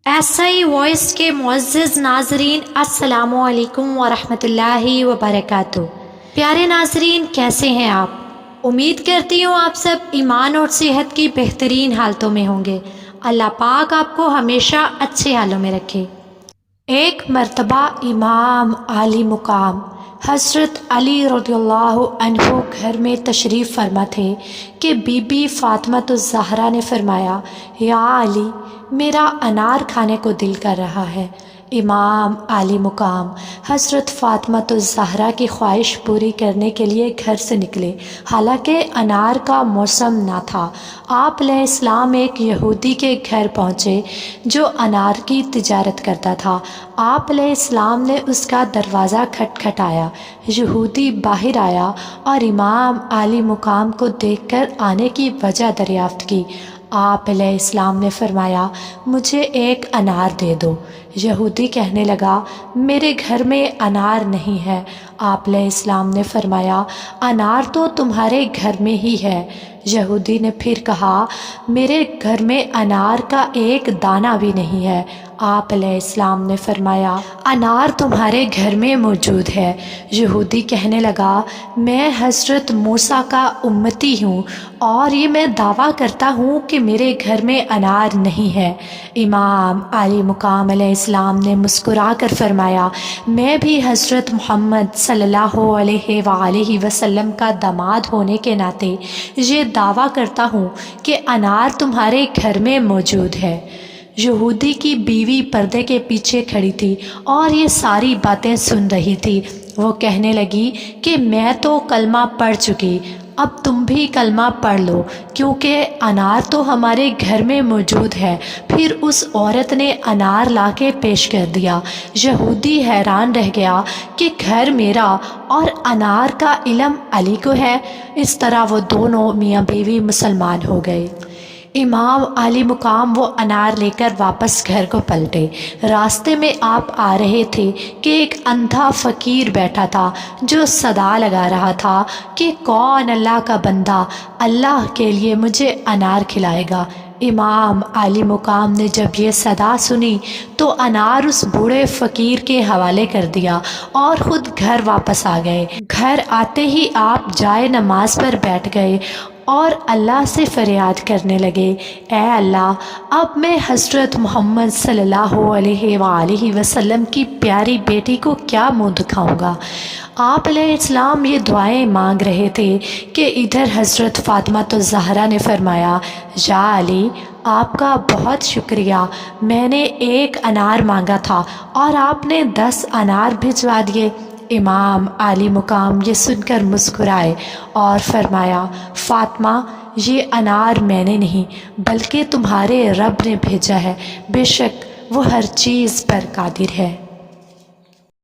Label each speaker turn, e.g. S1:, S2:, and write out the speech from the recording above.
S1: ایسا ہی وائس کے معزز ناظرین، السلام علیکم ورحمۃ اللہ وبرکاتہ۔ پیارے ناظرین، کیسے ہیں آپ؟ امید کرتی ہوں آپ سب ایمان اور صحت کی بہترین حالتوں میں ہوں گے۔ اللہ پاک آپ کو ہمیشہ اچھے حالوں میں رکھے۔ ایک مرتبہ امام عالی مقام حضرت علی رضی اللہ عنہ گھر میں تشریف فرما تھے کہ بی بی فاطمۃ الزہرا نے فرمایا، یا علی، میرا انار کھانے کو دل کر رہا ہے۔ امام عالی مقام حضرت فاطمۃ الزہرا کی خواہش پوری کرنے کے لیے گھر سے نکلے، حالانکہ انار کا موسم نہ تھا۔ آپ علیہ السلام ایک یہودی کے گھر پہنچے جو انار کی تجارت کرتا تھا۔ آپ علیہ السلام نے اس کا دروازہ کھٹکھٹایا۔ یہودی باہر آیا اور امام عالی مقام کو دیکھ کر آنے کی وجہ دریافت کی۔ آپ علیہ السلام نے فرمایا، مجھے ایک انار دے دو۔ یہودی کہنے لگا، میرے گھر میں انار نہیں ہے۔ آپ علیہ السلام نے فرمایا، انار تو تمہارے گھر میں ہی ہے۔ یہودی نے پھر کہا، میرے گھر میں انار کا ایک دانہ بھی نہیں ہے۔ آپ علیہ السلام نے فرمایا، انار تمہارے گھر میں موجود ہے۔ یہودی کہنے لگا، میں حضرت موسیٰ کا امتی ہوں اور یہ میں دعویٰ کرتا ہوں کہ میرے گھر میں انار نہیں ہے۔ امام عالی مقام علیہ السلام نے مسکرا کر فرمایا، میں بھی حضرت محمد صلی اللہ علیہ وآلہ وسلم کا داماد ہونے کے ناطے یہ دعویٰ کرتا ہوں کہ انار تمہارے گھر میں موجود ہے۔ یہودی کی بیوی پردے کے پیچھے کھڑی تھی اور یہ ساری باتیں سن رہی تھی۔ وہ کہنے لگی کہ میں تو کلمہ پڑھ چکی، اب تم بھی کلمہ پڑھ لو، کیونکہ انار تو ہمارے گھر میں موجود ہے۔ پھر اس عورت نے انار لا کے پیش کر دیا۔ یہودی حیران رہ گیا کہ گھر میرا اور انار کا علم علی کو ہے۔ اس طرح وہ دونوں میاں بیوی مسلمان ہو گئے۔ امام عالی مقام وہ انار لے کر واپس گھر کو پلٹے۔ راستے میں آپ آ رہے تھے کہ ایک اندھا فقیر بیٹھا تھا جو صدا لگا رہا تھا کہ کون اللہ کا بندہ اللہ کے لیے مجھے انار کھلائے گا۔ امام عالی مقام نے جب یہ صدا سنی تو انار اس بوڑھے فقیر کے حوالے کر دیا اور خود گھر واپس آ گئے۔ گھر آتے ہی آپ جائے نماز پر بیٹھ گئے اور اللہ سے فریاد کرنے لگے، اے اللہ، اب میں حضرت محمد صلی اللہ علیہ وآلہ وسلم کی پیاری بیٹی کو کیا منہ دکھاؤں گا؟ آپ علیہ السلام یہ دعائیں مانگ رہے تھے کہ ادھر حضرت فاطمۃ الزہرا نے فرمایا، یا علی، آپ کا بہت شکریہ، میں نے ایک انار مانگا تھا اور آپ نے 10 انار بھجوا دیے۔ امام عالی مقام یہ سن کر مسکرائے اور فرمایا، فاطمہ، یہ انار میں نے نہیں بلکہ تمہارے رب نے بھیجا ہے، بے شک وہ ہر چیز پر قادر ہے۔